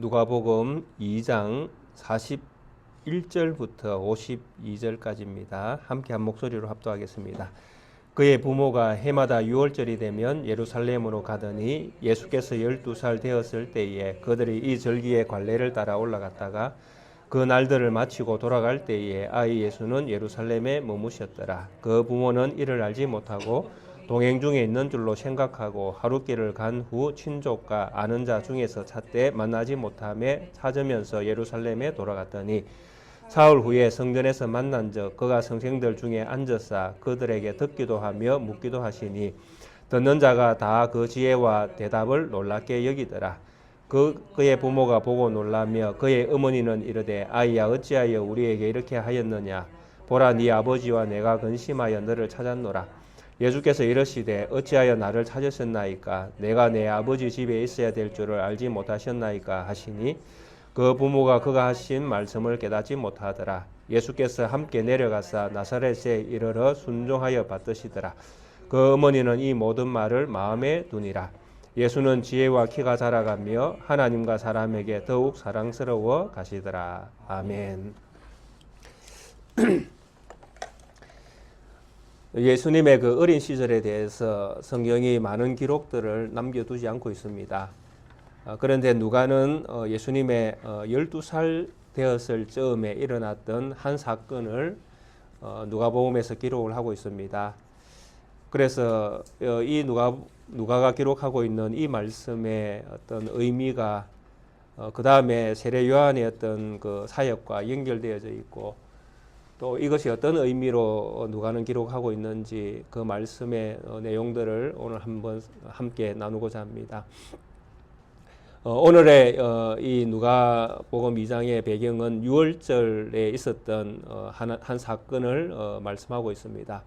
누가복음 2장 41절부터 52절까지입니다. 함께 한 목소리로 합독하겠습니다. 그의 부모가 해마다 유월절이 되면 예루살렘으로 가더니 예수께서 12살 되었을 때에 그들이 이 절기의 관례를 따라 올라갔다가 그 날들을 마치고 돌아갈 때에 아이 예수는 예루살렘에 머무셨더라. 그 부모는 이를 알지 못하고 동행 중에 있는 줄로 생각하고 하룻길을 간 후 친족과 아는 자 중에서 찾되 만나지 못하며 찾으면서 예루살렘에 돌아갔더니 사흘 후에 성전에서 만난 적 그가 성생들 중에 앉으사 그들에게 듣기도 하며 묻기도 하시니 듣는 자가 다 그 지혜와 대답을 놀랍게 여기더라. 그의 부모가 보고 놀라며 그의 어머니는 이르되 아이야 어찌하여 우리에게 이렇게 하였느냐 보라 네 아버지와 내가 근심하여 너를 찾았노라. 예수께서 이르시되 어찌하여 나를 찾으셨나이까 내가 내 아버지 집에 있어야 될 줄을 알지 못하셨나이까 하시니 그 부모가 그가 하신 말씀을 깨닫지 못하더라. 예수께서 함께 내려가사 나사렛에 이르러 순종하여 받드시더라. 그 어머니는 이 모든 말을 마음에 두니라. 예수는 지혜와 키가 자라가며 하나님과 사람에게 더욱 사랑스러워 가시더라. 아멘. 예수님의 그 어린 시절에 대해서 성경이 많은 기록들을 남겨두지 않고 있습니다. 그런데 누가는 예수님의 12살 되었을 즈음에 일어났던 한 사건을 누가복음에서 기록을 하고 있습니다. 그래서 이 누가가 기록하고 있는 이 말씀의 어떤 의미가 그 다음에 세례 요한의 어떤 그 사역과 연결되어져 있고 또 이것이 어떤 의미로 누가는 기록하고 있는지 그 말씀의 내용들을 오늘 한번 함께 나누고자 합니다. 오늘의 이 누가복음 2장의 배경은 유월절에 있었던 한 사건을 말씀하고 있습니다.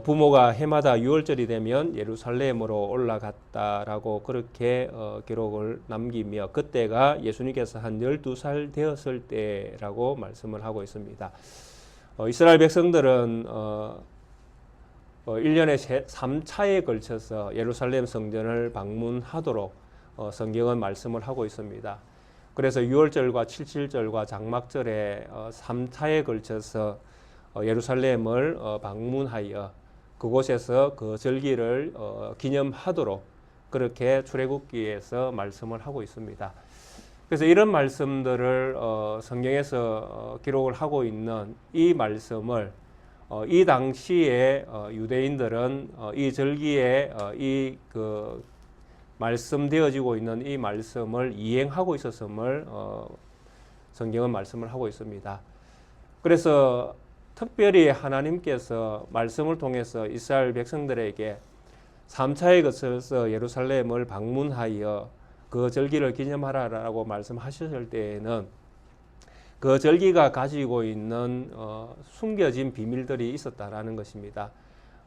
부모가 해마다 유월절이 되면 예루살렘으로 올라갔다라고 그렇게 기록을 남기며 그때가 예수님께서 한 12살 되었을 때라고 말씀을 하고 있습니다. 이스라엘 백성들은 1년에 3차에 걸쳐서 예루살렘 성전을 방문하도록 성경은 말씀을 하고 있습니다. 그래서 유월절과 칠칠절과 장막절에 3차에 걸쳐서 예루살렘을 방문하여 그곳에서 그 절기를 기념하도록 그렇게 출애굽기에서 말씀을 하고 있습니다. 그래서 이런 말씀들을 성경에서 기록을 하고 있는 이 말씀을 이 당시에 유대인들은 이 절기에 이 그 말씀되어지고 있는 이 말씀을 이행하고 있었음을 성경은 말씀을 하고 있습니다. 그래서 특별히 하나님께서 말씀을 통해서 이스라엘 백성들에게 3차에 거쳐서 예루살렘을 방문하여 그 절기를 기념하라라고 말씀하셨을 때에는 그 절기가 가지고 있는 숨겨진 비밀들이 있었다라는 것입니다.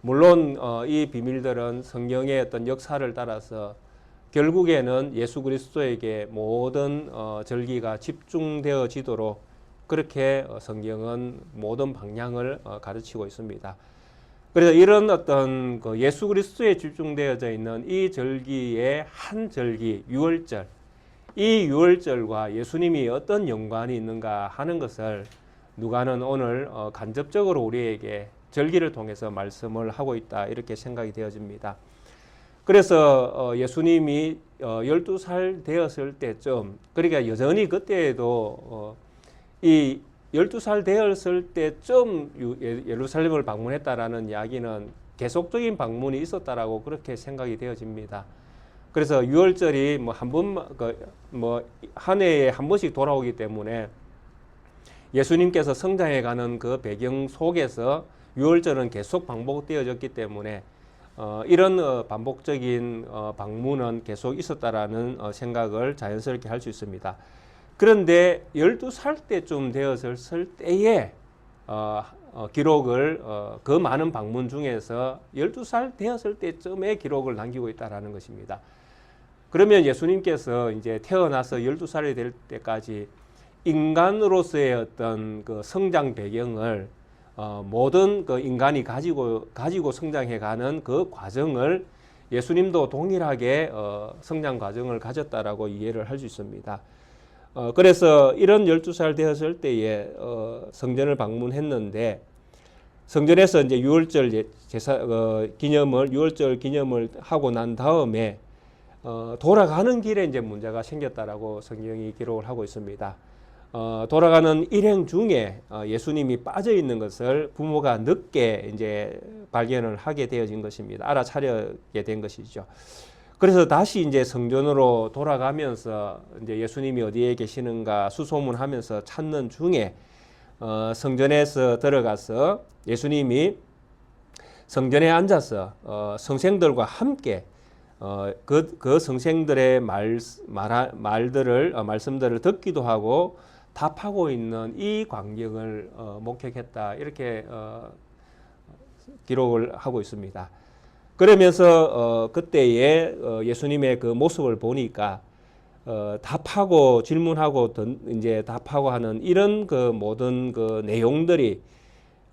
물론 이 비밀들은 성경의 어떤 역사를 따라서 결국에는 예수 그리스도에게 모든 절기가 집중되어지도록 그렇게 성경은 모든 방향을 가르치고 있습니다. 그래서 이런 어떤 그 예수 그리스도에 집중되어져 있는 이 절기의 한 절기, 유월절, 이 유월절과 예수님이 어떤 연관이 있는가 하는 것을 누가는 오늘 간접적으로 우리에게 절기를 통해서 말씀을 하고 있다 이렇게 생각이 되어집니다. 그래서 예수님이 12살 되었을 때쯤, 그러니까 여전히 그때에도 이 12살 되었을 때쯤 예루살렘을 방문했다라는 이야기는 계속적인 방문이 있었다라고 그렇게 생각이 되어집니다. 그래서 유월절이 한 해에 한 번씩 돌아오기 때문에 예수님께서 성장해가는 그 배경 속에서 유월절은 계속 반복되어졌기 때문에 이런 반복적인 방문은 계속 있었다라는 생각을 자연스럽게 할 수 있습니다. 그런데 12살 때쯤 되었을 때에 기록을 그 많은 방문 중에서 12살 되었을 때쯤에 기록을 남기고 있다라는 것입니다. 그러면 예수님께서 이제 태어나서 12살이 될 때까지 인간으로서의 어떤 그 성장 배경을 모든 그 인간이 가지고 성장해가는 그 과정을 예수님도 동일하게 성장 과정을 가졌다라고 이해를 할 수 있습니다. 그래서 이런 12살 되었을 때에 성전을 방문했는데 성전에서 이제 유월절 유월절 기념을 하고 난 다음에 돌아가는 길에 이제 문제가 생겼다라고 성경이 기록을 하고 있습니다. 돌아가는 일행 중에 예수님이 빠져 있는 것을 부모가 늦게 이제 발견을 하게 되어진 것입니다. 알아차리게 된 것이죠. 그래서 다시 이제 성전으로 돌아가면서 이제 예수님이 어디에 계시는가 수소문하면서 찾는 중에 성전에서 들어가서 예수님이 성전에 앉아서 성생들과 함께 그 성생들의 말씀들을 듣기도 하고 답하고 있는 이 광경을 목격했다, 이렇게 기록을 하고 있습니다. 그러면서 그때의 예수님의 그 모습을 보니까 답하고 질문하고 이제 답하고 하는 이런 그 모든 그 내용들이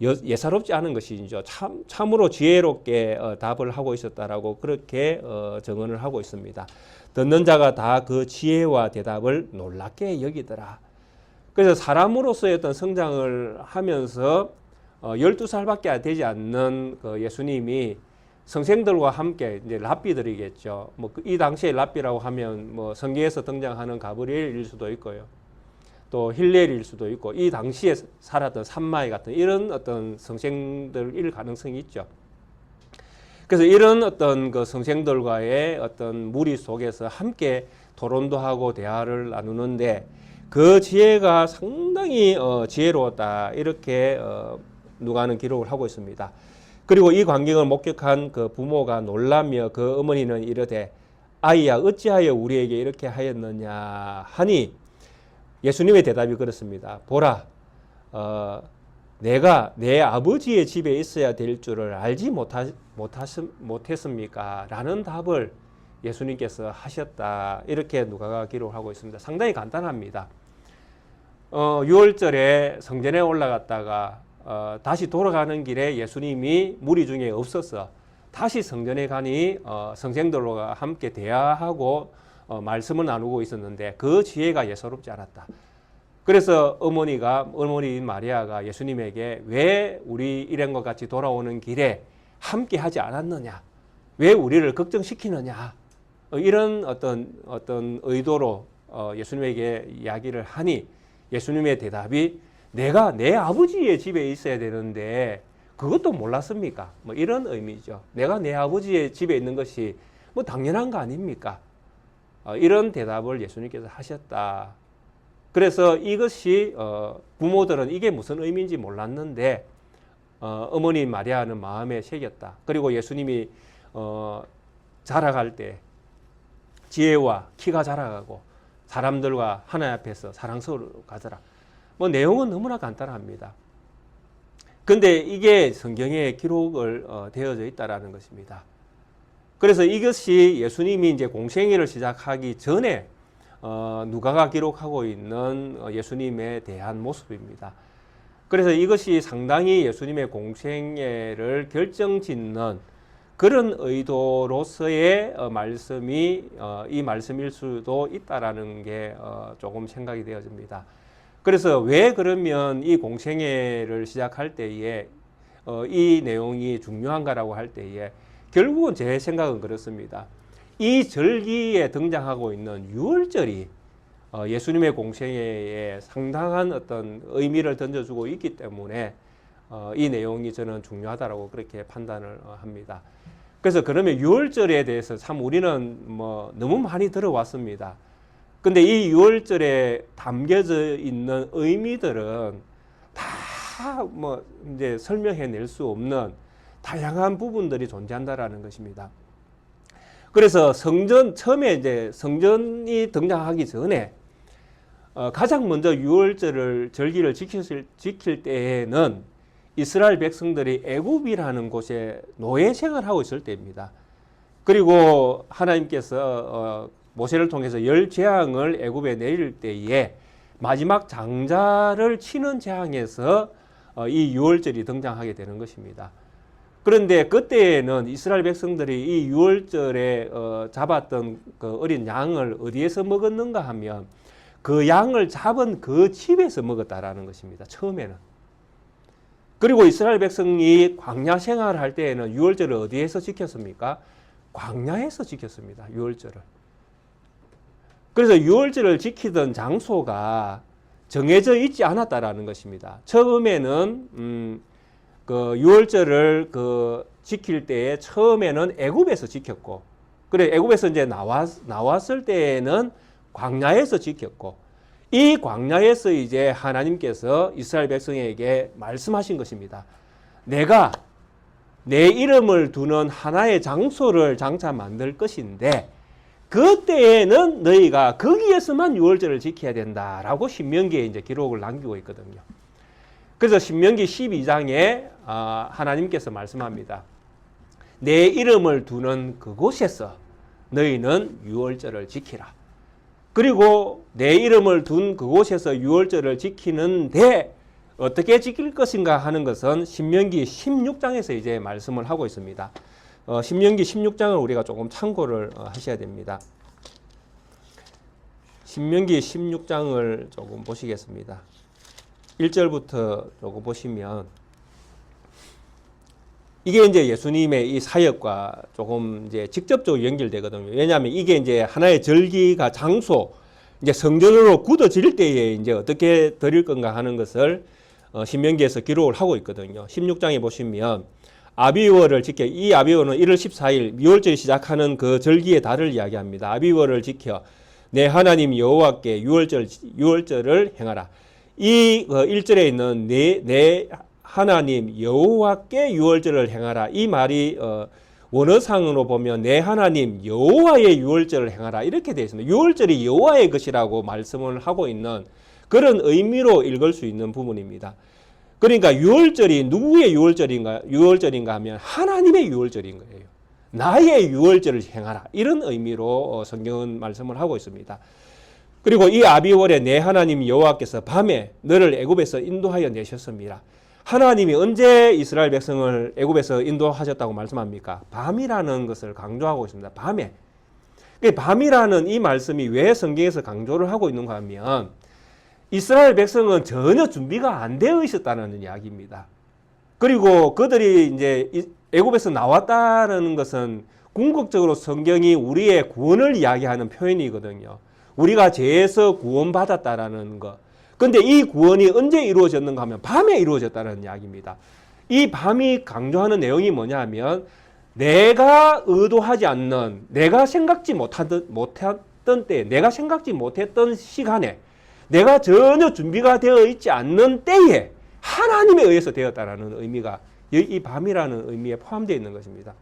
예사롭지 않은 것이죠. 참으로 지혜롭게 답을 하고 있었다라고 그렇게 증언을 하고 있습니다. 듣는 자가 다 그 지혜와 대답을 놀랍게 여기더라. 그래서 사람으로서의 어떤 성장을 하면서 12살밖에 되지 않는 그 예수님이 성생들과 함께 이제 랍비들이겠죠. 뭐 이 당시에 랍비라고 하면 뭐 성경에서 등장하는 가브리엘일 수도 있고요. 또 힐렐일 수도 있고 이 당시에 살았던 산마이 같은 이런 어떤 성생들일 가능성이 있죠. 그래서 이런 어떤 그 성생들과의 어떤 무리 속에서 함께 토론도 하고 대화를 나누는데 그 지혜가 상당히 지혜로웠다, 이렇게 누가는 기록을 하고 있습니다. 그리고 이 광경을 목격한 그 부모가 놀라며 그 어머니는 이르되 아이야 어찌하여 우리에게 이렇게 하였느냐 하니 예수님의 대답이 그렇습니다. 보라, 내가 내 아버지의 집에 있어야 될 줄을 알지 못했습니까? 라는 답을 예수님께서 하셨다, 이렇게 누가가 기록하고 있습니다. 상당히 간단합니다. 6월절에 성전에 올라갔다가 다시 돌아가는 길에 예수님이 무리 중에 없어서 다시 성전에 가니 성생들과 함께 대화하고 말씀을 나누고 있었는데 그 지혜가 예사롭지 않았다. 그래서 어머니인 마리아가 예수님에게 왜 우리 일행과 같이 돌아오는 길에 함께 하지 않았느냐, 왜 우리를 걱정시키느냐, 이런 어떤 의도로 예수님에게 이야기를 하니 예수님의 대답이 내가 내 아버지의 집에 있어야 되는데 그것도 몰랐습니까? 뭐 이런 의미죠. 내가 내 아버지의 집에 있는 것이 뭐 당연한 거 아닙니까? 이런 대답을 예수님께서 하셨다. 그래서 이것이 부모들은 이게 무슨 의미인지 몰랐는데 어머니 마리아는 마음에 새겼다. 그리고 예수님이 자라갈 때 지혜와 키가 자라가고 사람들과 하나님 앞에서 사랑스러워 가더라. 뭐 내용은 너무나 간단합니다. 근데 이게 성경에 기록을 되어져 있다라는 것입니다. 그래서 이것이 예수님이 이제 공생애를 시작하기 전에 누가가 기록하고 있는 예수님에 대한 모습입니다. 그래서 이것이 상당히 예수님의 공생애를 결정짓는 그런 의도로서의 말씀이 이 말씀일 수도 있다라는 게 조금 생각이 되어집니다. 그래서 왜 그러면 이 공생애를 시작할 때에 이 내용이 중요한가라고 할 때에 결국은 제 생각은 그렇습니다. 이 절기에 등장하고 있는 유월절이 예수님의 공생애에 상당한 어떤 의미를 던져주고 있기 때문에 이 내용이 저는 중요하다라고 그렇게 판단을 합니다. 그래서 그러면 유월절에 대해서 참 우리는 뭐 너무 많이 들어왔습니다. 근데 이 유월절에 담겨져 있는 의미들은 다 뭐 이제 설명해낼 수 없는 다양한 부분들이 존재한다라는 것입니다. 그래서 처음에 이제 성전이 등장하기 전에 가장 먼저 유월절을 절기를 지킬 때에는 이스라엘 백성들이 애굽이라는 곳에 노예 생활하고 있을 때입니다. 그리고 하나님께서 모세를 통해서 10재앙을 애굽에 내릴 때에 마지막 장자를 치는 재앙에서 이 유월절이 등장하게 되는 것입니다. 그런데 그때에는 이스라엘 백성들이 이 유월절에 잡았던 그 어린 양을 어디에서 먹었는가 하면 그 양을 잡은 그 집에서 먹었다라는 것입니다. 처음에는. 그리고 이스라엘 백성이 광야 생활을 할 때에는 유월절을 어디에서 지켰습니까? 광야에서 지켰습니다. 유월절을. 그래서 유월절을 지키던 장소가 정해져 있지 않았다라는 것입니다. 처음에는 그 유월절을 지킬 때에 처음에는 애굽에서 지켰고, 그래 애굽에서 이제 나왔을 때에는 광야에서 지켰고, 이 광야에서 이제 하나님께서 이스라엘 백성에게 말씀하신 것입니다. 내가 내 이름을 두는 하나의 장소를 장차 만들 것인데 그때에는 너희가 거기에서만 유월절을 지켜야 된다라고 신명기에 이제 기록을 남기고 있거든요. 그래서 신명기 12장에 하나님께서 말씀합니다. 내 이름을 두는 그곳에서 너희는 유월절을 지키라. 그리고 내 이름을 둔 그곳에서 유월절을 지키는데 어떻게 지킬 것인가 하는 것은 신명기 16장에서 이제 말씀을 하고 있습니다. 신명기 16장을 우리가 조금 참고를 하셔야 됩니다. 신명기 16장을 조금 보시겠습니다. 1절부터 조금 보시면 이게 이제 예수님의 이 사역과 조금 이제 직접적으로 연결되거든요. 왜냐하면 이게 이제 하나의 절기가 장소, 이제 성전으로 굳어질 때에 이제 어떻게 드릴 건가 하는 것을 신명기에서 기록을 하고 있거든요. 16장에 보시면 아비월을 지켜, 이 아비월은 1월 14일 유월절이 시작하는 그 절기의 달을 이야기합니다. 아비월을 지켜 내 하나님 여호와께 유월절을 행하라. 이 1절에 있는 내 하나님 여호와께 유월절을 행하라. 이 말이 원어상으로 보면 내 하나님 여호와의 유월절을 행하라 이렇게 되어 있습니다. 유월절이 여호와의 것이라고 말씀을 하고 있는 그런 의미로 읽을 수 있는 부분입니다. 그러니까 유월절이 누구의 유월절인가 하면 하나님의 유월절인 거예요. 나의 유월절을 행하라 이런 의미로 성경은 말씀을 하고 있습니다. 그리고 이 아비월에 내 하나님 여호와께서 밤에 너를 애굽에서 인도하여 내셨습니다. 하나님이 언제 이스라엘 백성을 애굽에서 인도하셨다고 말씀합니까? 밤이라는 것을 강조하고 있습니다. 밤에. 밤이라는 이 말씀이 왜 성경에서 강조를 하고 있는가 하면 이스라엘 백성은 전혀 준비가 안 되어 있었다는 이야기입니다. 그리고 그들이 이제 애굽에서 나왔다는 것은 궁극적으로 성경이 우리의 구원을 이야기하는 표현이거든요. 우리가 죄에서 구원받았다라는 것. 근데 이 구원이 언제 이루어졌는가 하면 밤에 이루어졌다는 이야기입니다. 이 밤이 강조하는 내용이 뭐냐 하면 내가 의도하지 않는, 내가 생각지 못했던 때, 내가 생각지 못했던 시간에, 내가 전혀 준비가 되어 있지 않는 때에 하나님에 의해서 되었다라는 의미가 이 밤이라는 의미에 포함되어 있는 것입니다.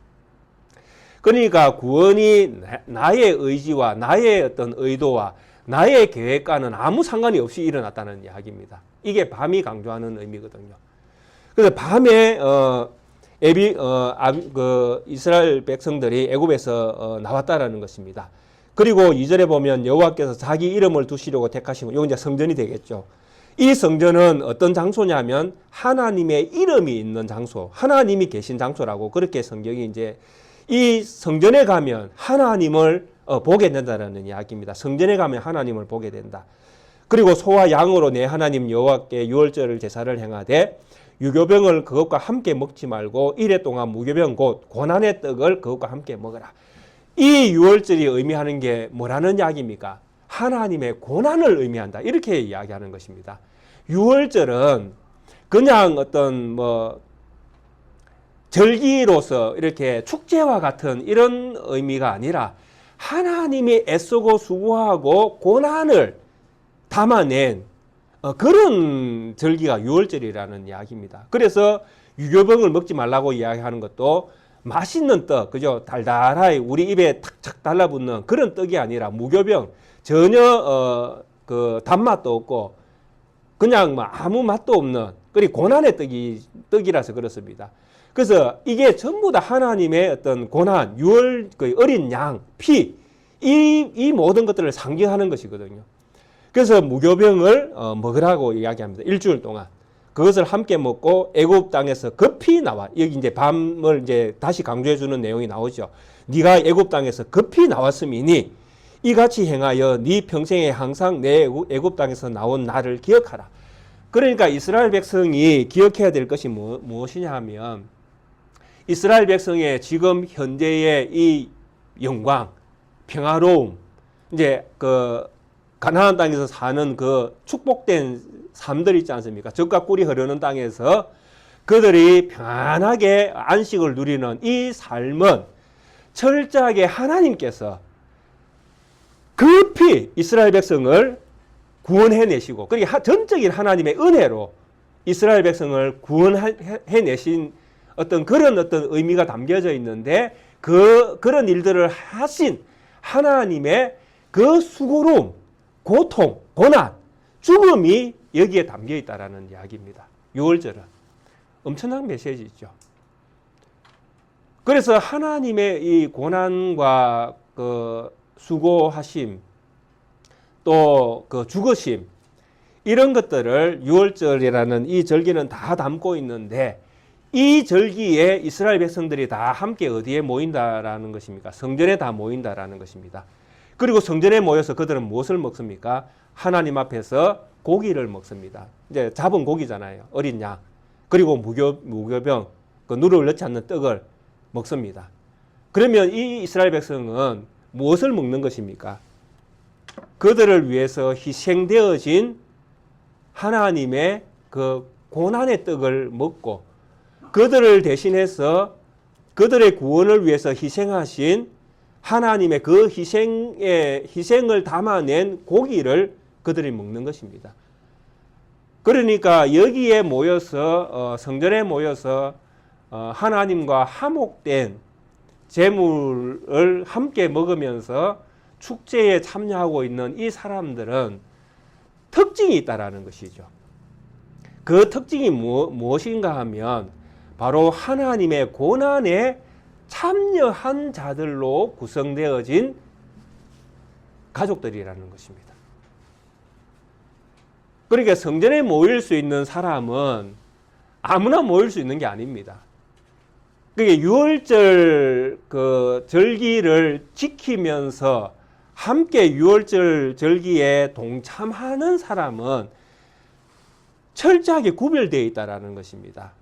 그러니까 구원이 나의 의지와 나의 어떤 의도와 나의 계획과는 아무 상관이 없이 일어났다는 이야기입니다. 이게 밤이 강조하는 의미거든요. 그래서 밤에 이스라엘 백성들이 애굽에서 나왔다라는 것입니다. 그리고 2절에 보면 여호와께서 자기 이름을 두시려고 택하시고, 이건 이제 성전이 되겠죠. 이 성전은 어떤 장소냐면 하나님의 이름이 있는 장소, 하나님이 계신 장소라고 그렇게 성경이 이제 이 성전에 가면 하나님을 보게 된다는 이야기입니다. 성전에 가면 하나님을 보게 된다. 그리고 소와 양으로 내 하나님 여호와께 유월절 제사를 행하되 유교병을 그것과 함께 먹지 말고 이래 동안 무교병 곧 고난의 떡을 그것과 함께 먹어라. 이 유월절이 의미하는 게 뭐라는 이야기입니까? 하나님의 고난을 의미한다. 이렇게 이야기하는 것입니다. 유월절은 그냥 어떤 절기로서 이렇게 축제와 같은 이런 의미가 아니라 하나님이 애쓰고 수고하고 고난을 담아낸 그런 절기가 유월절이라는 이야기입니다. 그래서 유교병을 먹지 말라고 이야기하는 것도 맛있는 떡, 그죠? 달달하게 우리 입에 탁탁 달라붙는 그런 떡이 아니라 무교병, 전혀 그 단맛도 없고 그냥 아무 맛도 없는, 그리고 고난의 떡이라서 그렇습니다. 그래서 이게 전부 다 하나님의 어떤 고난, 그 어린 양, 피, 이 모든 것들을 상징하는 것이거든요. 그래서 무교병을 먹으라고 이야기합니다. 일주일 동안. 그것을 함께 먹고 애굽 땅에서 급히 나와. 여기 이제 밤을 이제 다시 강조해 주는 내용이 나오죠. 네가 애굽 땅에서 급히 나왔음이니 이같이 행하여 네 평생에 항상 내 애굽 땅에서 나온 나를 기억하라. 그러니까 이스라엘 백성이 기억해야 될 것이 무엇이냐 하면 이스라엘 백성의 지금 현재의 이 영광, 평화로움, 이제 그 가나안 땅에서 사는 그 축복된 삶들 있지 않습니까? 젖과 꿀이 흐르는 땅에서 그들이 편안하게 안식을 누리는 이 삶은 철저하게 하나님께서 급히 이스라엘 백성을 구원해내시고, 그러니까 전적인 하나님의 은혜로 이스라엘 백성을 구원해내신 그런 의미가 담겨져 있는데, 그런 일들을 하신 하나님의 그 수고로움, 고통, 고난, 죽음이 여기에 담겨 있다라는 이야기입니다. 6월절은 엄청난 메시지죠. 그래서 하나님의 이 고난과 그 수고하심, 또 그 죽으심, 이런 것들을 6월절이라는 이 절기는 다 담고 있는데, 이 절기에 이스라엘 백성들이 다 함께 어디에 모인다라는 것입니까? 성전에 다 모인다라는 것입니다. 그리고 성전에 모여서 그들은 무엇을 먹습니까? 하나님 앞에서 고기를 먹습니다. 이제 잡은 고기잖아요. 어린 양. 그리고 무교병, 그 누를 넣지 않는 떡을 먹습니다. 그러면 이 이스라엘 백성은 무엇을 먹는 것입니까? 그들을 위해서 희생되어진 하나님의 그 고난의 떡을 먹고, 그들을 대신해서 그들의 구원을 위해서 희생하신 하나님의 그 희생을 담아낸 고기를 그들이 먹는 것입니다. 그러니까 여기에 모여서 성전에 모여서 하나님과 화목된 제물을 함께 먹으면서 축제에 참여하고 있는 이 사람들은 특징이 있다라는 것이죠. 그 특징이 무엇인가 하면 바로 하나님의 고난에 참여한 자들로 구성되어진 가족들이라는 것입니다. 그러니까 성전에 모일 수 있는 사람은 아무나 모일 수 있는 게 아닙니다. 그게 6월절 그 절기를 지키면서 함께 6월절 절기에 동참하는 사람은 철저하게 구별되어 있다는 것입니다.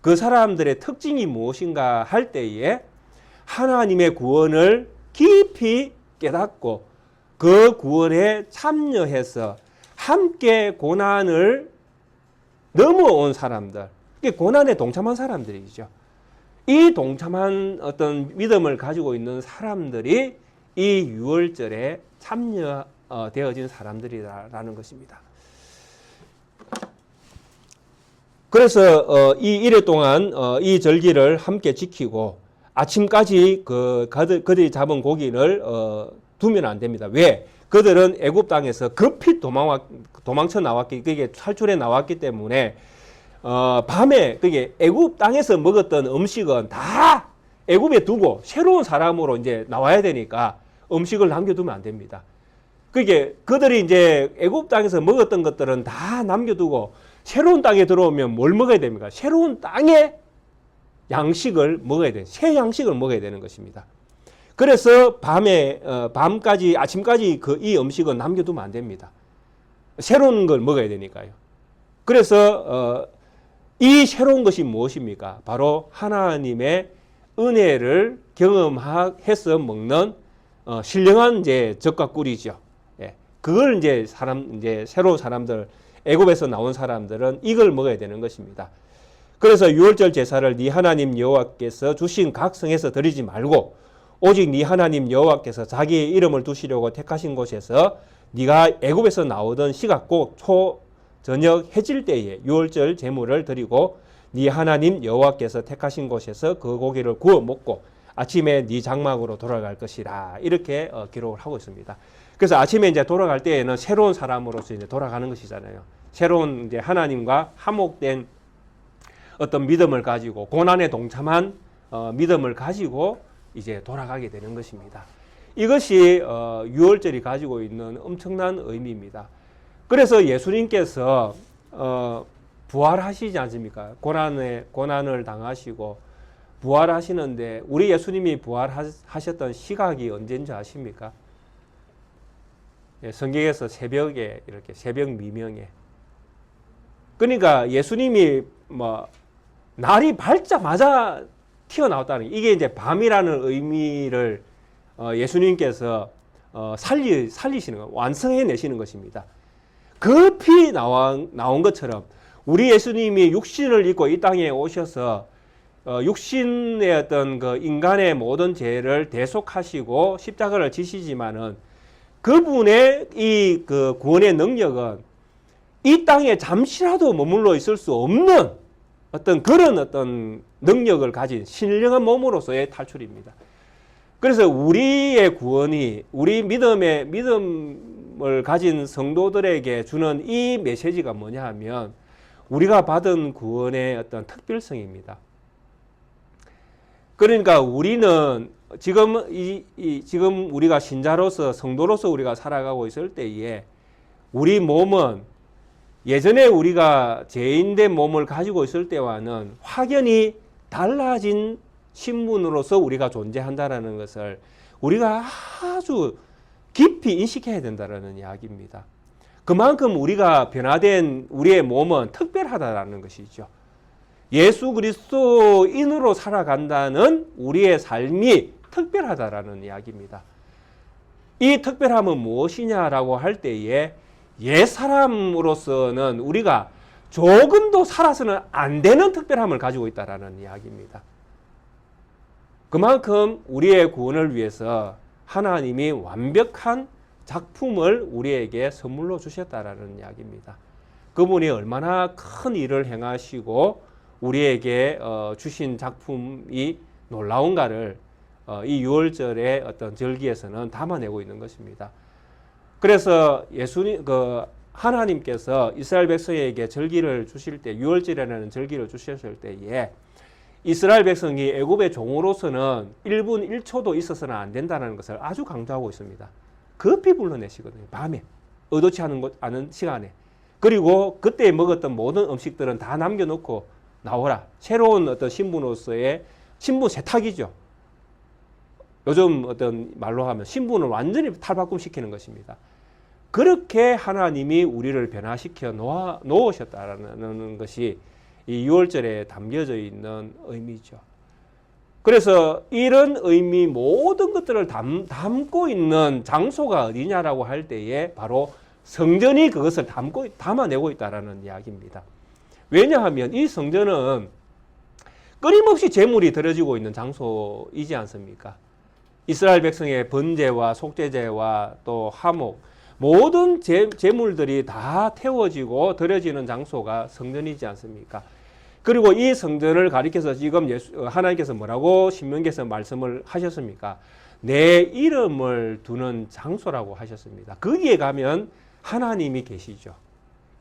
그 사람들의 특징이 무엇인가 할 때에 하나님의 구원을 깊이 깨닫고 그 구원에 참여해서 함께 고난을 넘어온 사람들, 고난에 동참한 사람들이죠. 이 동참한 어떤 믿음을 가지고 있는 사람들이 이 6월절에 참여되어진 사람들이라는 것입니다. 그래서 이 일해 동안 이 절기를 함께 지키고 아침까지 그들이 잡은 고기를 두면 안 됩니다. 왜? 그들은 애굽 땅에서 급히 도망쳐 나왔기, 그게 탈출해 나왔기 때문에 밤에 그게 애굽 땅에서 먹었던 음식은 다 애굽에 두고 새로운 사람으로 이제 나와야 되니까 음식을 남겨두면 안 됩니다. 그게 그들이 이제 애굽 땅에서 먹었던 것들은 다 남겨두고 새로운 땅에 들어오면 뭘 먹어야 됩니까? 새로운 땅의 양식을 먹어야 돼. 새 양식을 먹어야 되는 것입니다. 그래서 밤까지, 아침까지 이 음식은 남겨두면 안 됩니다. 새로운 걸 먹어야 되니까요. 그래서 이 새로운 것이 무엇입니까? 바로 하나님의 은혜를 경험해서 먹는 신령한 이제 젖과 꿀이죠. 예. 그걸 이제 새로운 사람들, 애굽에서 나온 사람들은 이걸 먹어야 되는 것입니다. 그래서 6월절 제사를 네 하나님 여호와께서 주신 각 성에서 드리지 말고 오직 네 하나님 여호와께서 자기의 이름을 두시려고 택하신 곳에서 네가 애굽에서 나오던 시각 꼭 저녁 해질 때에 6월절 제물을 드리고 네 하나님 여호와께서 택하신 곳에서 그 고기를 구워 먹고 아침에 네 장막으로 돌아갈 것이라, 이렇게 기록을 하고 있습니다. 그래서 아침에 이제 돌아갈 때에는 새로운 사람으로서 이제 돌아가는 것이잖아요. 새로운 이제 하나님과 화목된 어떤 믿음을 가지고 고난에 동참한 믿음을 가지고 이제 돌아가게 되는 것입니다. 이것이 6월절이 가지고 있는 엄청난 의미입니다. 그래서 예수님께서 부활하시지 않습니까? 고난을 당하시고 부활하시는데 우리 예수님이 부활하셨던 시각이 언제인지 아십니까? 예, 성경에서 새벽에 이렇게 새벽 미명에. 그러니까 예수님이 뭐 날이 밝자마자 튀어나왔다는 이게 이제 밤이라는 의미를 예수님께서 살리시는 것, 완성해내시는 것입니다. 급히 나온 것처럼 우리 예수님이 육신을 입고 이 땅에 오셔서 육신의 어떤 그 인간의 모든 죄를 대속하시고 십자가를 지시지만은 그분의 이 그 구원의 능력은 이 땅에 잠시라도 머물러 있을 수 없는 그런 능력을 가진 신령한 몸으로서의 탈출입니다. 그래서 우리의 구원이 우리 믿음을 가진 성도들에게 주는 이 메시지가 뭐냐 하면 우리가 받은 구원의 특별성입니다. 그러니까 우리는 지금 우리가 신자로서 성도로서 우리가 살아가고 있을 때에 우리 몸은 예전에 우리가 죄인된 몸을 가지고 있을 때와는 확연히 달라진 신분으로서 우리가 존재한다는 것을 우리가 아주 깊이 인식해야 된다는 이야기입니다. 그만큼 우리가 변화된 우리의 몸은 특별하다는 것이죠. 예수 그리스도인으로 살아간다는 우리의 삶이 특별하다라는 이야기입니다. 이 특별함은 무엇이냐라고 할 때에 옛사람으로서는 우리가 조금도 살아서는 안 되는 특별함을 가지고 있다라는 이야기입니다. 그만큼 우리의 구원을 위해서 하나님이 완벽한 작품을 우리에게 선물로 주셨다라는 이야기입니다. 그분이 얼마나 큰 일을 행하시고 우리에게 주신 작품이 놀라운가를 이 유월절의 절기에서는 담아내고 있는 것입니다. 그래서 하나님께서 이스라엘 백성에게 절기를 주실 때, 유월절이라는 절기를 주셨을 때에 이스라엘 백성이 애굽의 종으로서는 1분 1초도 있어서는 안 된다는 것을 아주 강조하고 있습니다. 급히 불러내시거든요. 밤에 의도치 않은 시간에. 그리고 그때 먹었던 모든 음식들은 다 남겨놓고 나오라. 새로운 신분으로서의 신분 세탁이죠. 요즘 말로 하면 신분을 완전히 탈바꿈시키는 것입니다. 그렇게 하나님이 우리를 변화시켜 놓으셨다는 것이 이 6월절에 담겨져 있는 의미죠. 그래서 이런 의미 모든 것들을 담고 있는 장소가 어디냐라고 할 때에 바로 성전이 그것을 담아내고 있다는 이야기입니다. 왜냐하면 이 성전은 끊임없이 제물이 드려지고 있는 장소이지 않습니까? 이스라엘 백성의 번제와 속죄제와 또 하목 모든 제물들이 다 태워지고 드려지는 장소가 성전이지 않습니까? 그리고 이 성전을 가리켜서 지금 하나님께서 뭐라고 신명기에서 말씀을 하셨습니까? 내 이름을 두는 장소라고 하셨습니다. 거기에 가면 하나님이 계시죠.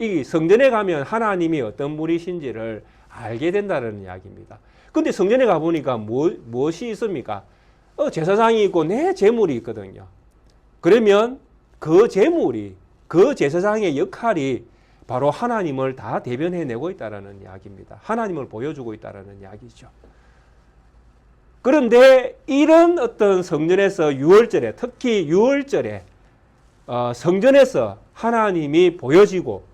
이 성전에 가면 하나님이 어떤 분이신지를 알게 된다는 이야기입니다. 근데 성전에 가보니까 무엇이 있습니까? 제사장이 있고 내 제물이 있거든요. 그러면 그 제물이, 그 제사장의 역할이 바로 하나님을 다 대변해내고 있다는 이야기입니다. 하나님을 보여주고 있다는 이야기죠. 그런데 이런 성전에서 유월절에, 특히 유월절에 성전에서 하나님이 보여지고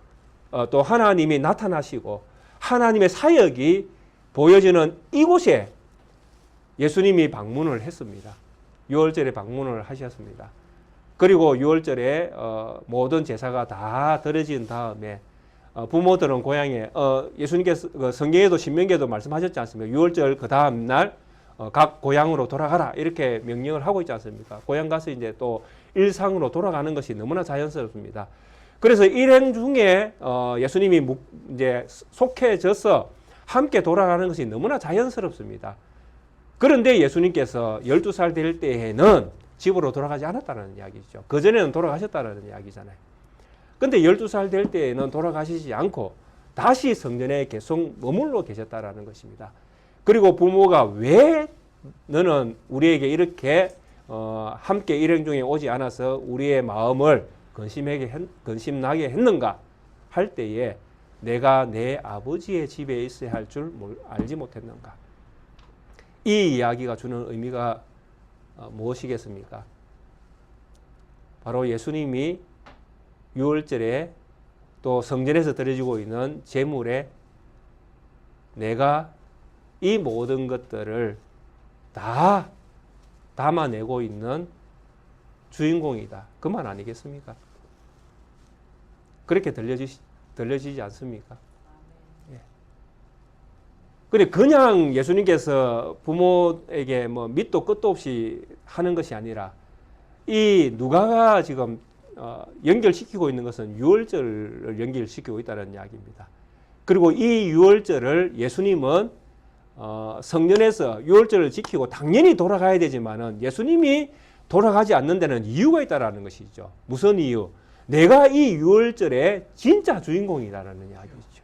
또 하나님이 나타나시고 하나님의 사역이 보여지는 이곳에 예수님이 방문을 했습니다. 유월절에 방문을 하셨습니다. 그리고 유월절에 모든 제사가 다 드려진 다음에 부모들은 고향에 예수님께서 성경에도 신명기에도 말씀하셨지 않습니까? 유월절 그 다음 날 각 고향으로 돌아가라 이렇게 명령을 하고 있지 않습니까? 고향 가서 이제 또 일상으로 돌아가는 것이 너무나 자연스럽습니다. 그래서 일행 중에 예수님이 이제 속해져서 함께 돌아가는 것이 너무나 자연스럽습니다. 그런데 예수님께서 12살 될 때에는 집으로 돌아가지 않았다는 이야기죠. 그전에는 돌아가셨다는 이야기잖아요. 근데 12살 될 때에는 돌아가시지 않고 다시 성전에 계속 머물러 계셨다는 것입니다. 그리고 부모가 왜 너는 우리에게 이렇게 함께 일행 중에 오지 않아서 우리의 마음을 근심나게 했는가 할 때에 내가 내 아버지의 집에 있어야 할 줄 알지 못했는가? 이 이야기가 주는 의미가 무엇이겠습니까? 바로 예수님이 유월절에 또 성전에서 드려지고 있는 제물에 내가 이 모든 것들을 다 담아내고 있는 주인공이다. 그 말 아니겠습니까? 그렇게 들려지지 않습니까? 예. 그래 그냥 예수님께서 부모에게 뭐 밑도 끝도 없이 하는 것이 아니라 이 누가가 지금 연결시키고 있는 것은 유월절을 연결시키고 있다는 이야기입니다. 그리고 이 유월절을 예수님은 성전에서 유월절을 지키고 당연히 돌아가야 되지만은 예수님이 돌아가지 않는 데는 이유가 있다라는 것이죠. 무슨 이유? 내가 이 유월절의 진짜 주인공이다라는 이야기죠.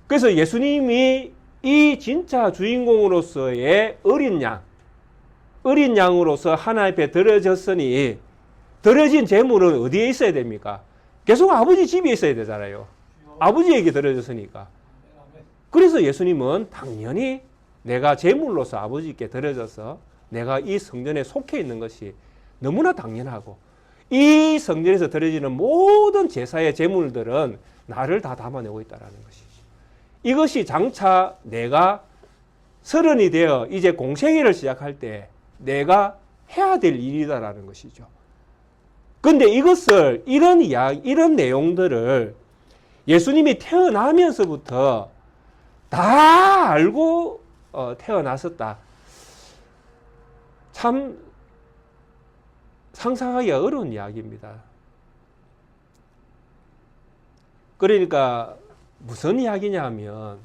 그래서 예수님이 이 진짜 주인공으로서의 어린 양으로서 하나님 앞에 드려졌으니 드려진 제물은 어디에 있어야 됩니까? 계속 아버지 집에 있어야 되잖아요. 아버지에게 드려졌으니까. 그래서 예수님은 당연히 내가 제물로서 아버지께 드려져서 내가 이 성전에 속해 있는 것이 너무나 당연하고 이 성전에서 드려지는 모든 제사의 제물들은 나를 다 담아내고 있다는 것이죠. 이것이 장차 내가 서른이 되어 이제 공생애를 시작할 때 내가 해야 될 일이다라는 것이죠. 그런데 이것을 이런 내용들을 예수님이 태어나면서부터 다 알고 태어났었다. 참 상상하기가 어려운 이야기입니다. 그러니까 무슨 이야기냐면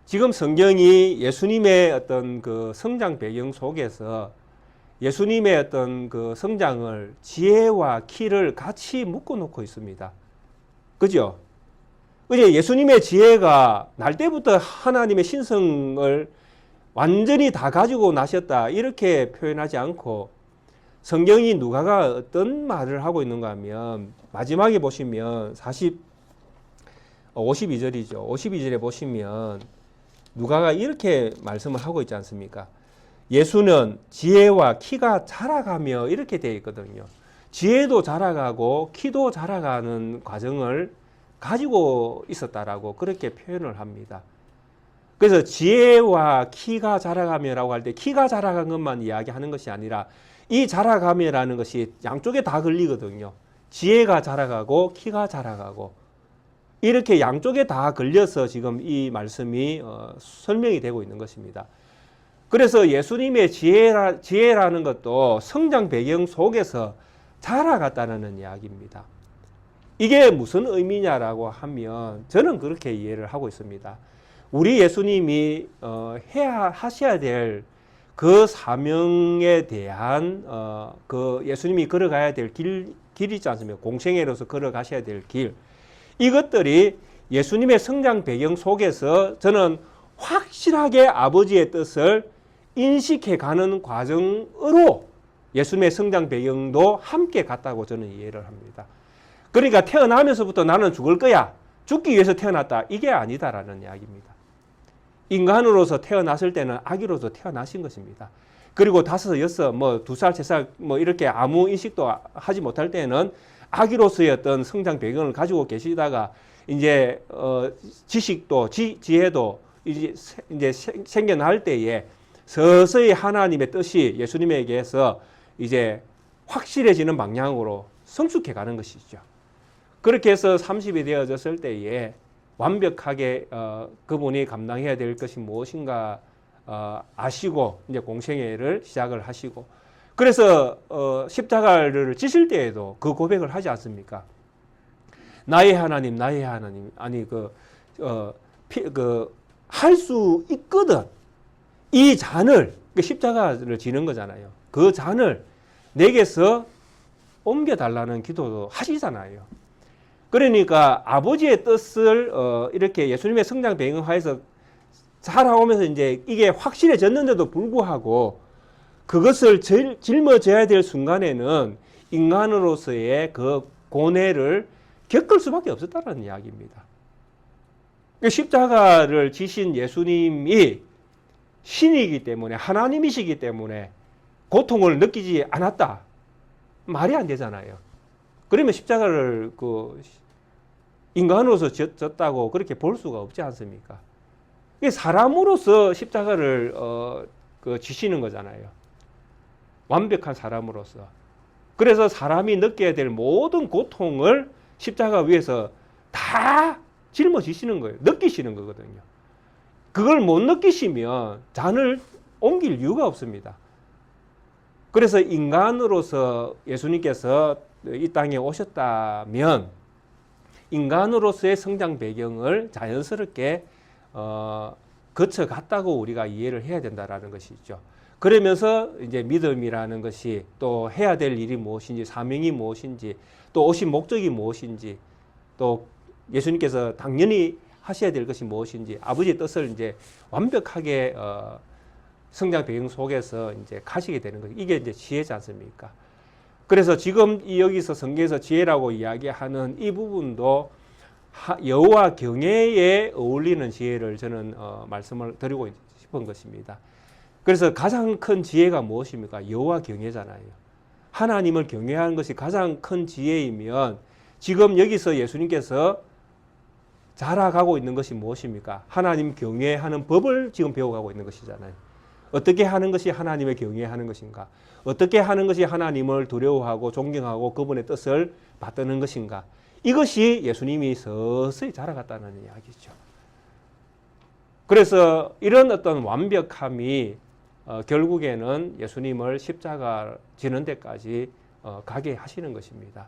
지금 성경이 예수님의 어떤 그 성장 배경 속에서 예수님의 어떤 그 성장을 지혜와 키를 같이 묶어 놓고 있습니다. 그죠? 이제 예수님의 지혜가 날 때부터 하나님의 신성을 완전히 다 가지고 나셨다 이렇게 표현하지 않고 성경이 누가가 어떤 말을 하고 있는가 하면 마지막에 보시면 52절이죠. 52절에 보시면 누가가 이렇게 말씀을 하고 있지 않습니까? 예수는 지혜와 키가 자라가며 이렇게 되어 있거든요. 지혜도 자라가고 키도 자라가는 과정을 가지고 있었다라고 그렇게 표현을 합니다. 그래서 지혜와 키가 자라가며라고 할 때 키가 자라간 것만 이야기하는 것이 아니라 이 자라가며라는 것이 양쪽에 다 걸리거든요. 지혜가 자라가고 키가 자라가고 이렇게 양쪽에 다 걸려서 지금 이 말씀이 설명이 되고 있는 것입니다. 그래서 예수님의 지혜라는 것도 성장 배경 속에서 자라갔다는 이야기입니다. 이게 무슨 의미냐라고 하면 저는 그렇게 이해를 하고 있습니다. 우리 예수님이 하셔야 될 그 사명에 대한 그 예수님이 걸어가야 될 길 있지 않습니까? 공생애로서 걸어가셔야 될 길. 이것들이 예수님의 성장 배경 속에서 저는 확실하게 아버지의 뜻을 인식해 가는 과정으로 예수님의 성장 배경도 함께 갔다고 저는 이해를 합니다. 그러니까 태어나면서부터 나는 죽을 거야. 죽기 위해서 태어났다. 이게 아니다라는 이야기입니다. 인간으로서 태어났을 때는 아기로서 태어나신 것입니다. 그리고 5, 6, 2살, 3살 이렇게 아무 인식도 하지 못할 때는 아기로서의 어떤 성장 배경을 가지고 계시다가 이제 지식도 지혜도 이제 생겨날 때에 서서히 하나님의 뜻이 예수님에게서 이제 확실해지는 방향으로 성숙해 가는 것이죠. 그렇게 해서 30이 되어졌을 때에 완벽하게 그분이 감당해야 될 것이 무엇인가 아시고 이제 공생애를 시작을 하시고 그래서 십자가를 지실 때에도 그 고백을 하지 않습니까? 나의 하나님, 나의 하나님. 아니 할 수 있거든. 이 잔을 십자가를 지는 거잖아요. 그 잔을 내게서 옮겨달라는 기도도 하시잖아요. 그러니까 아버지의 뜻을 이렇게 예수님의 성장 배경하에서 자라오면서 이제 이게 확실해졌는데도 불구하고 그것을 짊어져야 될 순간에는 인간으로서의 그 고뇌를 겪을 수밖에 없었다는 이야기입니다. 십자가를 지신 예수님이 신이기 때문에, 하나님이시기 때문에 고통을 느끼지 않았다. 말이 안 되잖아요. 그러면 십자가를 인간으로서 졌다고 그렇게 볼 수가 없지 않습니까? 사람으로서 십자가를 지시는 거잖아요. 완벽한 사람으로서. 그래서 사람이 느껴야 될 모든 고통을 십자가 위에서 다 짊어지시는 거예요. 느끼시는 거거든요. 그걸 못 느끼시면 잔을 옮길 이유가 없습니다. 그래서 인간으로서 예수님께서 이 땅에 오셨다면 인간으로서의 성장 배경을 자연스럽게 거쳐갔다고 우리가 이해를 해야 된다는 것이죠. 그러면서 이제 믿음이라는 것이 또 해야 될 일이 무엇인지, 사명이 무엇인지, 또 오신 목적이 무엇인지, 또 예수님께서 당연히 하셔야 될 것이 무엇인지, 아버지의 뜻을 이제 완벽하게 성장 배경 속에서 이제 가시게 되는 거예요. 이게 이제 지혜지 않습니까? 그래서 지금 여기서 성경에서 지혜라고 이야기하는 이 부분도 여호와 경외에 어울리는 지혜를 저는 말씀을 드리고 싶은 것입니다. 그래서 가장 큰 지혜가 무엇입니까? 여호와 경외잖아요. 하나님을 경외하는 것이 가장 큰 지혜이면 지금 여기서 예수님께서 자라가고 있는 것이 무엇입니까? 하나님 경외하는 법을 지금 배워가고 있는 것이잖아요. 어떻게 하는 것이 하나님의 경외하는 것인가? 어떻게 하는 것이 하나님을 두려워하고 존경하고 그분의 뜻을 받드는 것인가? 이것이 예수님이 서서히 자라갔다는 이야기죠. 그래서 이런 어떤 완벽함이 결국에는 예수님을 십자가 지는 데까지 가게 하시는 것입니다.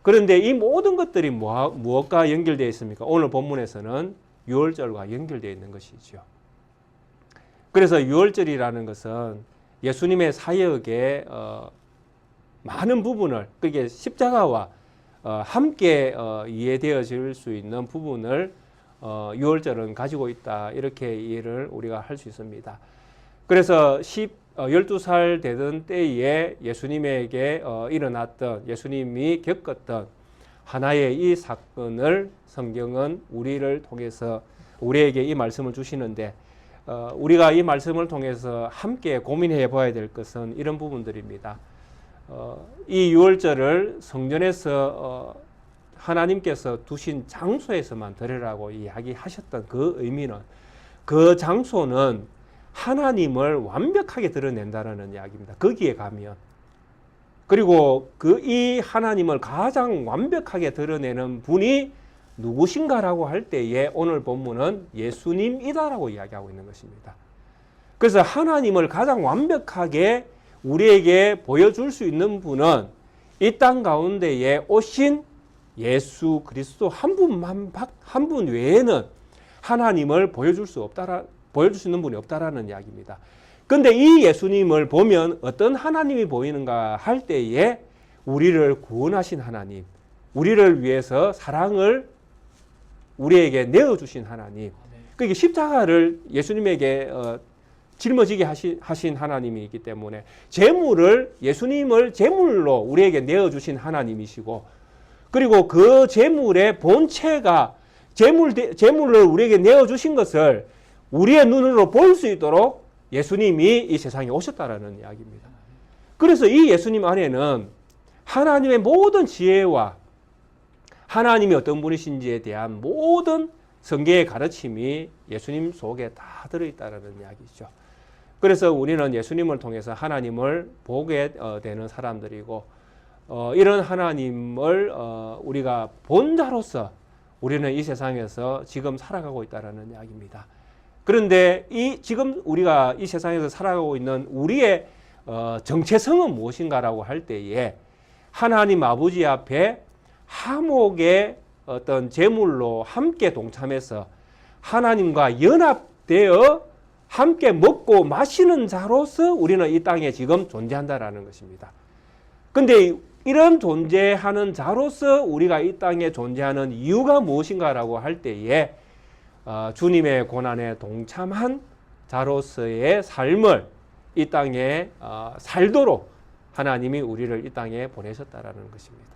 그런데 이 모든 것들이 무엇과 연결되어 있습니까? 오늘 본문에서는 유월절과 연결되어 있는 것이죠. 그래서 유월절이라는 것은 예수님의 사역의 많은 부분을, 그게 십자가와 함께 이해되어질 수 있는 부분을 유월절은 가지고 있다. 이렇게 이해를 우리가 할 수 있습니다. 그래서 12살 되던 때에 예수님에게 일어났던, 예수님이 겪었던 하나의 이 사건을 성경은 우리를 통해서 우리에게 이 말씀을 주시는데, 우리가 이 말씀을 통해서 함께 고민해 봐야 될 것은 이런 부분들입니다. 이 유월절을 성전에서 하나님께서 두신 장소에서만 드리라고 이야기하셨던 그 의미는, 그 장소는 하나님을 완벽하게 드러낸다는 이야기입니다. 거기에 가면. 그리고 이 하나님을 가장 완벽하게 드러내는 분이 누구신가라고 할 때에 오늘 본문은 예수님이다라고 이야기하고 있는 것입니다. 그래서 하나님을 가장 완벽하게 우리에게 보여줄 수 있는 분은 이 땅 가운데에 오신 예수 그리스도 한 분 외에는 하나님을 보여줄 수 있는 분이 없다라는 이야기입니다. 그런데 이 예수님을 보면 어떤 하나님이 보이는가 할 때에 우리를 구원하신 하나님, 우리를 위해서 사랑을 우리에게 내어주신 하나님, 그러니까 십자가를 예수님에게 짊어지게 하신 하나님이기 때문에 예수님을 제물로 우리에게 내어주신 하나님이시고, 그리고 그 제물의 본체가 제물을 우리에게 내어주신 것을 우리의 눈으로 볼 수 있도록 예수님이 이 세상에 오셨다라는 이야기입니다. 그래서 이 예수님 안에는 하나님의 모든 지혜와 하나님이 어떤 분이신지에 대한 모든 성경의 가르침이 예수님 속에 다 들어있다는 이야기죠. 그래서 우리는 예수님을 통해서 하나님을 보게 되는 사람들이고, 이런 하나님을 우리가 본 자로서 우리는 이 세상에서 지금 살아가고 있다는 이야기입니다. 그런데 지금 우리가 이 세상에서 살아가고 있는 우리의 정체성은 무엇인가라고 할 때에 하나님 아버지 앞에 화목의 어떤 제물로 함께 동참해서 하나님과 연합되어 함께 먹고 마시는 자로서 우리는 이 땅에 지금 존재한다라는 것입니다. 그런데 이런 존재하는 자로서 우리가 이 땅에 존재하는 이유가 무엇인가라고 할 때에 주님의 고난에 동참한 자로서의 삶을 이 땅에 살도록 하나님이 우리를 이 땅에 보내셨다라는 것입니다.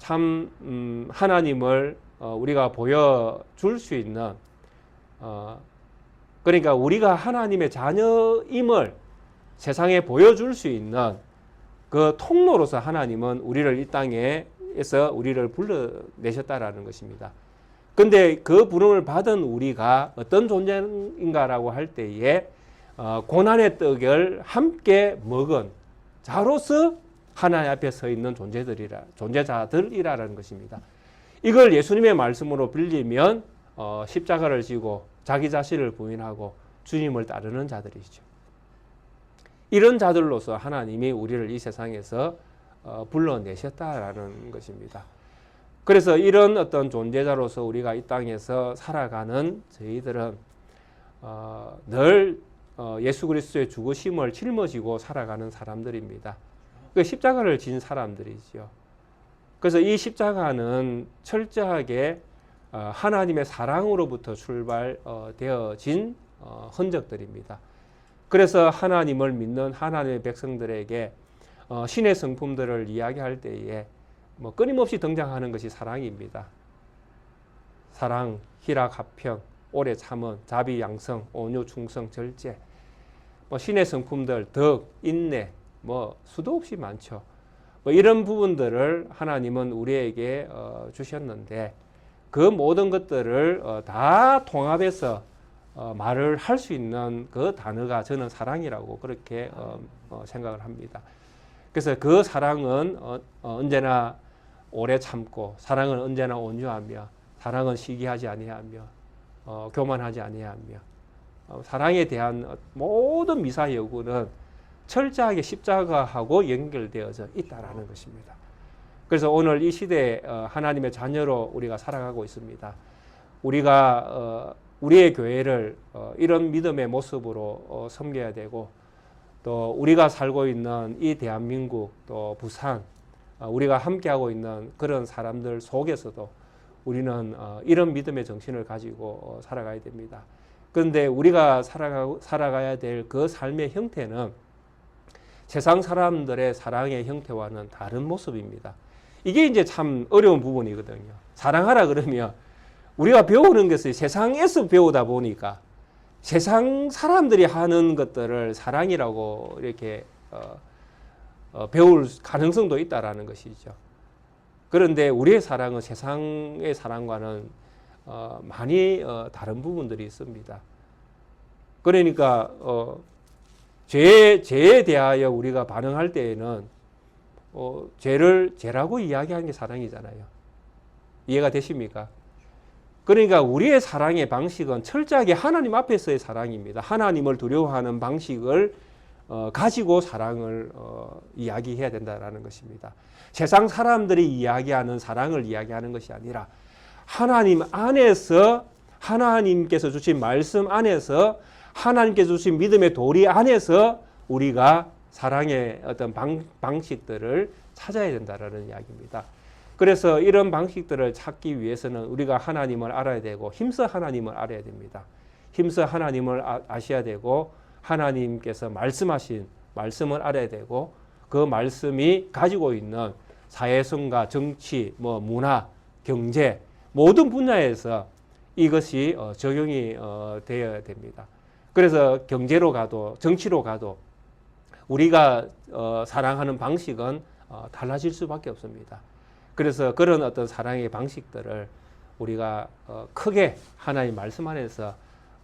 참 하나님을 우리가 보여줄 수 있는 그러니까 우리가 하나님의 자녀임을 세상에 보여줄 수 있는 그 통로로서 하나님은 우리를 이 땅에서 우리를 불러내셨다라는 것입니다. 근데 그 부름을 받은 우리가 어떤 존재인가라고 할 때에 고난의 떡을 함께 먹은 자로서 하나님 앞에 서 있는 존재자들이라는 것입니다. 이걸 예수님의 말씀으로 빌리면 십자가를 지고 자기 자신을 부인하고 주님을 따르는 자들이죠. 이런 자들로서 하나님이 우리를 이 세상에서 불러내셨다라는 것입니다. 그래서 이런 어떤 존재자로서 우리가 이 땅에서 살아가는 저희들은 늘 예수 그리스도의 죽으심을 짊어지고 살아가는 사람들입니다. 그 십자가를 진 사람들이죠. 그래서 이 십자가는 철저하게 하나님의 사랑으로부터 출발되어진 흔적들입니다. 그래서 하나님을 믿는 하나님의 백성들에게 신의 성품들을 이야기할 때에 끊임없이 등장하는 것이 사랑입니다. 사랑, 희락, 화평, 오래 참음, 자비, 양성, 온유, 충성, 절제, 신의 성품들, 덕, 인내, 수도 없이 많죠. 이런 부분들을 하나님은 우리에게 주셨는데 그 모든 것들을 다 통합해서 말을 할 수 있는 그 단어가 저는 사랑이라고 그렇게 생각을 합니다. 그래서 그 사랑은 언제나 오래 참고, 사랑은 언제나 온유하며, 사랑은 시기하지 아니하며, 교만하지 아니하며, 사랑에 대한 모든 미사여구는 철저하게 십자가하고 연결되어져 있다라는 것입니다. 그래서 오늘 이 시대에 하나님의 자녀로 우리가 살아가고 있습니다. 우리가 우리의 교회를 이런 믿음의 모습으로 섬겨야 되고, 또 우리가 살고 있는 이 대한민국, 또 부산, 우리가 함께하고 있는 그런 사람들 속에서도 우리는 이런 믿음의 정신을 가지고 살아가야 됩니다. 그런데 우리가 살아가야 될 그 삶의 형태는 세상 사람들의 사랑의 형태와는 다른 모습입니다. 이게 이제 참 어려운 부분이거든요. 사랑하라 그러면 우리가 배우는 것을 세상에서 배우다 보니까 세상 사람들이 하는 것들을 사랑이라고 이렇게 배울 가능성도 있다라는 것이죠. 그런데 우리의 사랑은 세상의 사랑과는 많이 다른 부분들이 있습니다. 그러니까 죄에 대하여 우리가 반응할 때에는 죄를 죄라고 이야기하는 게 사랑이잖아요. 이해가 되십니까? 그러니까 우리의 사랑의 방식은 철저하게 하나님 앞에서의 사랑입니다. 하나님을 두려워하는 방식을 가지고 사랑을 이야기해야 된다는 것입니다. 세상 사람들이 이야기하는 사랑을 이야기하는 것이 아니라 하나님 안에서, 하나님께서 주신 말씀 안에서, 하나님께서 주신 믿음의 도리 안에서 우리가 사랑의 어떤 방식들을 찾아야 된다는 이야기입니다. 그래서 이런 방식들을 찾기 위해서는 우리가 하나님을 알아야 되고 힘써 하나님을 알아야 됩니다. 힘써 하나님을 아셔야 되고 하나님께서 말씀하신 말씀을 알아야 되고 그 말씀이 가지고 있는 사회성과 정치, 문화, 경제 모든 분야에서 이것이 적용이 되어야 됩니다. 그래서 경제로 가도 정치로 가도 우리가 사랑하는 방식은 달라질 수밖에 없습니다. 그래서 그런 어떤 사랑의 방식들을 우리가 크게 하나님 말씀 안에서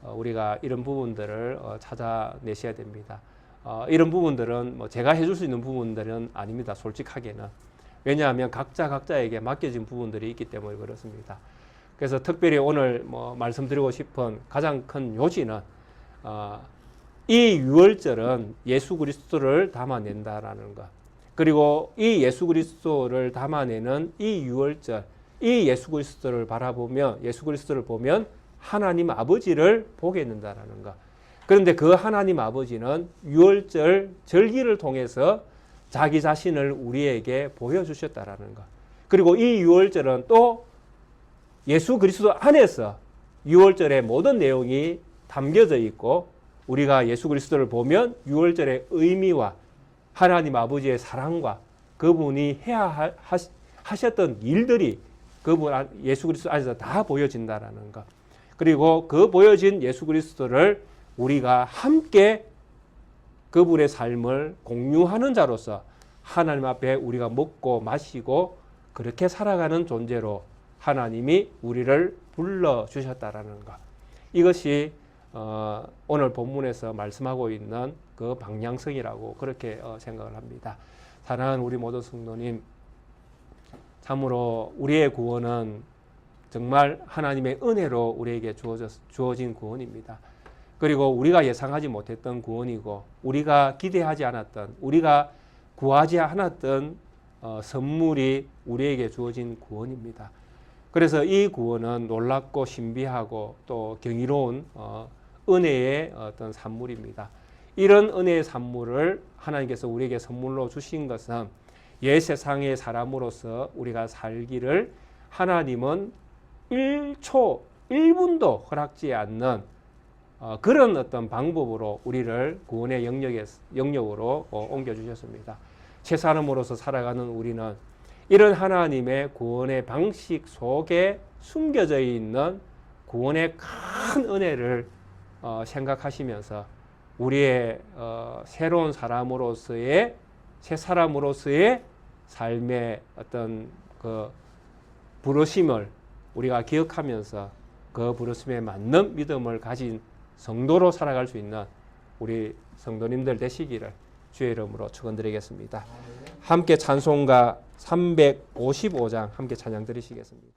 우리가 이런 부분들을 찾아내셔야 됩니다. 이런 부분들은 제가 해줄 수 있는 부분들은 아닙니다. 솔직하게는. 왜냐하면 각자에게 맡겨진 부분들이 있기 때문에 그렇습니다. 그래서 특별히 오늘 말씀드리고 싶은 가장 큰 요지는 이 유월절은 예수 그리스도를 담아낸다라는 것. 그리고 이 예수 그리스도를 담아내는 이 유월절, 이 예수 그리스도를 바라보며 예수 그리스도를 보면 하나님 아버지를 보게 된다라는 것. 그런데 그 하나님 아버지는 유월절 절기를 통해서 자기 자신을 우리에게 보여주셨다라는 것. 그리고 이 유월절은 또 예수 그리스도 안에서 유월절의 모든 내용이 담겨져 있고 우리가 예수 그리스도를 보면 유월절의 의미와 하나님 아버지의 사랑과 그분이 해야 하셨던 일들이 그분 예수 그리스도 안에서 다 보여진다라는 것. 그리고 그 보여진 예수 그리스도를 우리가 함께 그분의 삶을 공유하는 자로서 하나님 앞에 우리가 먹고 마시고 그렇게 살아가는 존재로 하나님이 우리를 불러주셨다라는 것. 이것이 오늘 본문에서 말씀하고 있는 그 방향성이라고 그렇게 생각을 합니다. 사랑하는 우리 모든 성도님, 참으로 우리의 구원은 정말 하나님의 은혜로 우리에게 주어진 구원입니다. 그리고 우리가 예상하지 못했던 구원이고 우리가 기대하지 않았던, 우리가 구하지 않았던 선물이 우리에게 주어진 구원입니다. 그래서 이 구원은 놀랍고 신비하고 또 경이로운 은혜의 어떤 산물입니다. 이런 은혜의 산물을 하나님께서 우리에게 선물로 주신 것은 옛 세상의 사람으로서 우리가 살기를 하나님은 1초, 1분도 허락지 않는 그런 어떤 방법으로 우리를 구원의 영역으로 옮겨주셨습니다. 새 사람으로서 살아가는 우리는 이런 하나님의 구원의 방식 속에 숨겨져 있는 구원의 큰 은혜를 생각하시면서 우리의 새로운 사람으로서의 새 사람으로서의 삶의 어떤 그 부르심을 우리가 기억하면서 그 부르심에 맞는 믿음을 가진 성도로 살아갈 수 있는 우리 성도님들 되시기를 주의 이름으로 축원드리겠습니다. 함께 찬송가 355장 함께 찬양 드리시겠습니다.